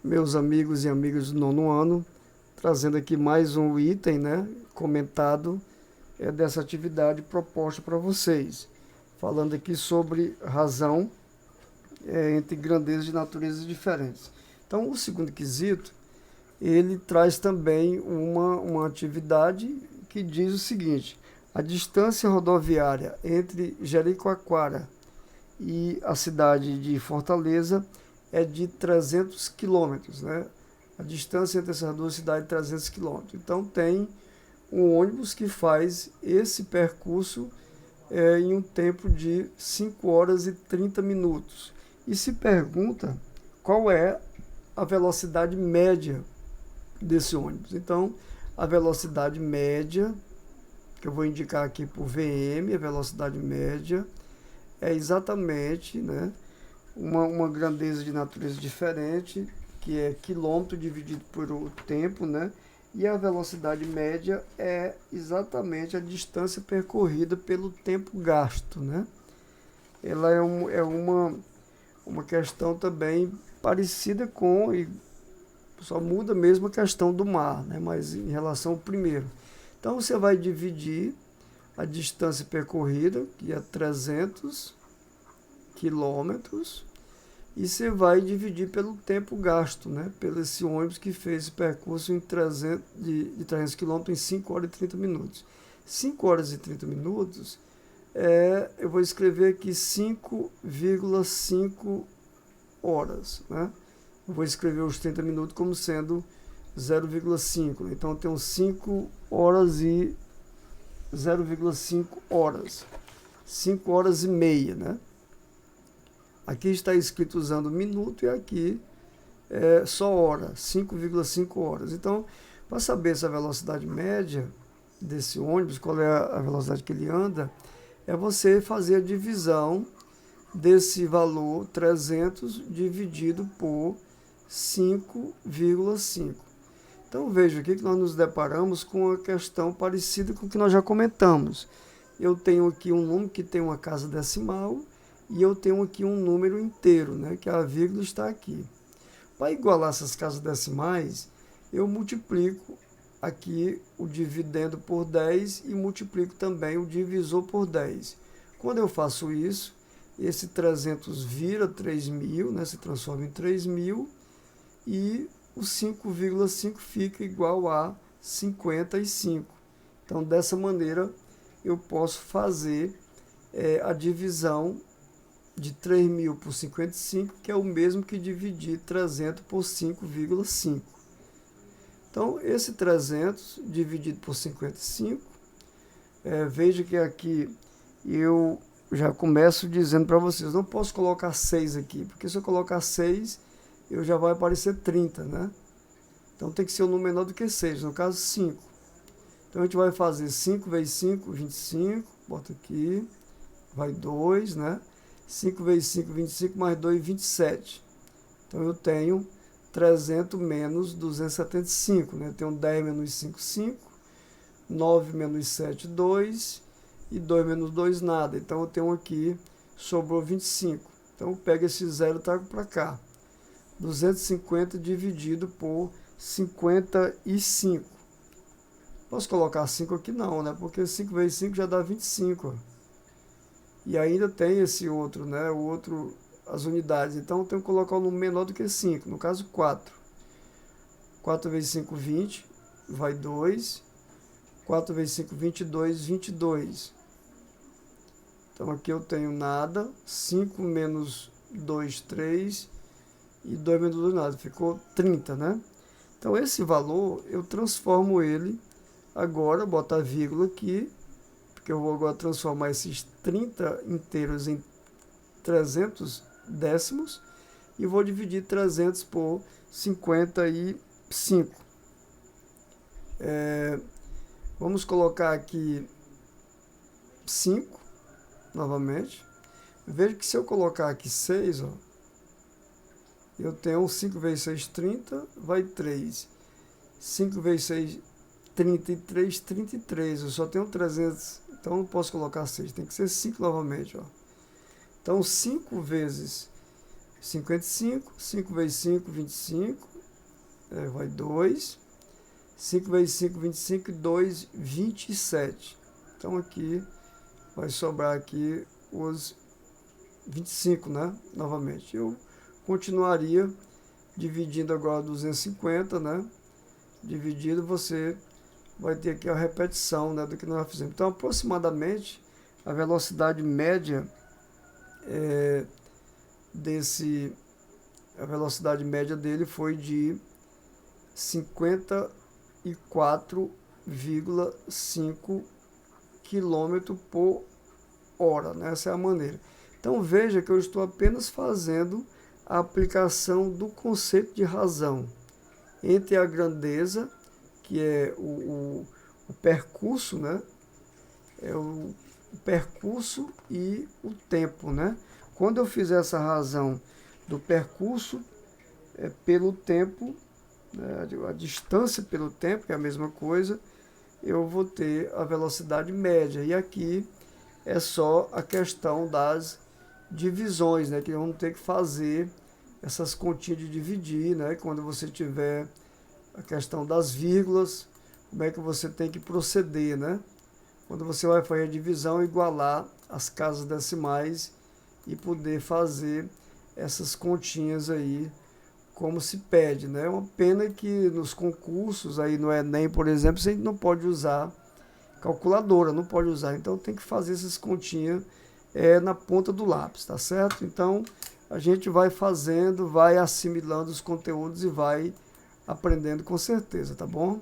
meus amigos e amigas do nono ano, trazendo aqui mais um item, né, comentado dessa atividade proposta para vocês, falando aqui sobre razão entre grandezas de naturezas diferentes. Então, o segundo quesito, ele traz também uma atividade que diz o seguinte: a distância rodoviária entre Jericoacoara e a cidade de Fortaleza é de 300 quilômetros, né? A distância entre essas duas cidades é 300 quilômetros. Então tem um ônibus que faz esse percurso em um tempo de 5 horas e 30 minutos. E se pergunta qual é a velocidade média desse ônibus. Então, a velocidade média, que eu vou indicar aqui por VM, a velocidade média, é exatamente, né, uma grandeza de natureza diferente, que é quilômetro dividido por o tempo, né? E a velocidade média é exatamente a distância percorrida pelo tempo gasto, né? Ela é uma questão também parecida com, e só muda mesmo a questão do mar, né? Mas em relação ao primeiro. Então você vai dividir a distância percorrida, que é 300 quilômetros, e você vai dividir pelo tempo gasto, né? Pelo esse ônibus que fez esse percurso de 300 quilômetros em 5 horas e 30 minutos. 5 horas e 30 minutos, eu vou escrever aqui 5,5 horas, né? Eu vou escrever os 30 minutos como sendo 0,5. Então, eu tenho 5 horas e 0,5 horas. 5 horas e meia, né? Aqui está escrito usando minuto e aqui é só hora, 5,5 horas. Então, para saber essa velocidade média desse ônibus, qual é a velocidade que ele anda, é você fazer a divisão desse valor 300 dividido por 5,5. Então, veja aqui que nós nos deparamos com uma questão parecida com o que nós já comentamos. Eu tenho aqui um número que tem uma casa decimal, e eu tenho aqui um número inteiro, né, que a vírgula está aqui. Para igualar essas casas decimais, eu multiplico aqui o dividendo por 10 e multiplico também o divisor por 10. Quando eu faço isso, esse 300 vira 3.000, né, se transforma em 3.000, e o 5,5 fica igual a 55. Então, dessa maneira, eu posso fazer a divisão de 3.000 por 55, que é o mesmo que dividir 300 por 5,5. Então, esse 300 dividido por 55, veja que aqui eu já começo dizendo para vocês, não posso colocar 6 aqui, porque se eu colocar 6, eu já vai aparecer 30, né? Então, tem que ser um número menor do que 6, no caso 5. Então, a gente vai fazer 5 vezes 5, 25, bota aqui, vai 2, né? 5 vezes 5, 25, mais 2, 27. Então, eu tenho 300 menos 275, né? Eu tenho 10 menos 5, 5. 9 menos 7, 2. E 2 menos 2, nada. Então, eu tenho aqui, sobrou 25. Então, eu pego esse zero e trago para cá. 250 dividido por 55. Posso colocar 5 aqui? Não, né? Porque 5 vezes 5 já dá 25, ó. E ainda tem esse outro, né? O outro, as unidades. Então, eu tenho que colocar um número menor do que 5. No caso, 4. 4 vezes 5, 20. Vai 2. 4 vezes 5, 22. 22. Então, aqui eu tenho nada. 5 menos 2, 3. E 2 menos 2, nada. Ficou 30, né? Então, esse valor, eu transformo ele agora, boto a vírgula aqui, porque eu vou agora transformar esses 30 inteiros em 300 décimos e vou dividir 300 por 55. Vamos colocar aqui 5 novamente. Veja que se eu colocar aqui 6, ó, eu tenho 5 vezes 6, 30, vai 3. 5 vezes 6, 33, 33. Eu só tenho 300, então não posso colocar 6, tem que ser 5 novamente, ó. Então, 5 vezes 55, 5 vezes 5, 25, vai 2, 5 vezes 5, 25, 2, 27. Então aqui vai sobrar aqui os 25, né? Novamente. Eu continuaria dividindo agora 250, né? Dividido, você vai ter aqui a repetição, né, do que nós fizemos. Então, aproximadamente, a velocidade média a velocidade média dele foi de 54,5 km por hora, né? Essa é a maneira. Então veja que eu estou apenas fazendo a aplicação do conceito de razão entre a grandeza, que é o percurso, né? É o percurso e o tempo, né? Quando eu fizer essa razão do percurso pelo tempo, né, a distância pelo tempo, que é a mesma coisa, eu vou ter a velocidade média. E aqui é só a questão das divisões, né, que vamos ter que fazer essas continhas de dividir, né, quando você tiver a questão das vírgulas, como é que você tem que proceder, né? Quando você vai fazer a divisão, igualar as casas decimais e poder fazer essas continhas aí como se pede, né? É uma pena que nos concursos aí no Enem, por exemplo, você não pode usar calculadora, não pode usar, então tem que fazer essas continhas na ponta do lápis, tá certo? Então a gente vai fazendo, vai assimilando os conteúdos e vai aprendendo com certeza, tá bom?